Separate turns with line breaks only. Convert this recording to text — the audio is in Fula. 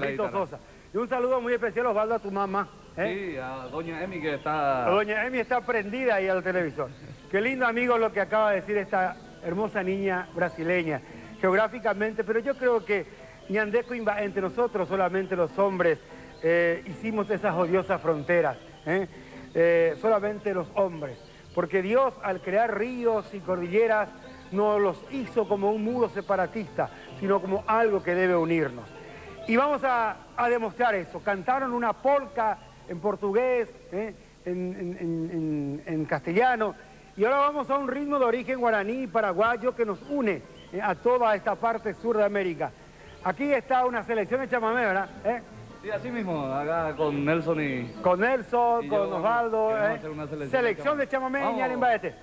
Carlito Sosa. Y un saludo muy especial, Osvaldo, a tu mamá.
Sí, a doña Emi que está...
Doña Emi está prendida ahí al televisor. Qué lindo, amigo, lo que acaba de decir esta hermosa niña brasileña, geográficamente, pero yo creo que Ñandeco entre nosotros, solamente los hombres, hicimos esas odiosas fronteras, solamente los hombres, porque Dios al crear ríos y cordilleras no los hizo como un muro separatista, sino como algo que debe unirnos. Y vamos a demostrar eso. Cantaron una polca en portugués, en castellano, y ahora vamos a un ritmo de origen guaraní paraguayo que nos une a toda esta parte sur de América. Aquí está una selección de chamamé, ¿verdad?
Sí, así mismo, acá con Nelson y...
Con Nelson,
y
con
yo,
Osvaldo.
vamos a hacer una
Selección de chamamé, Ñarimbaete.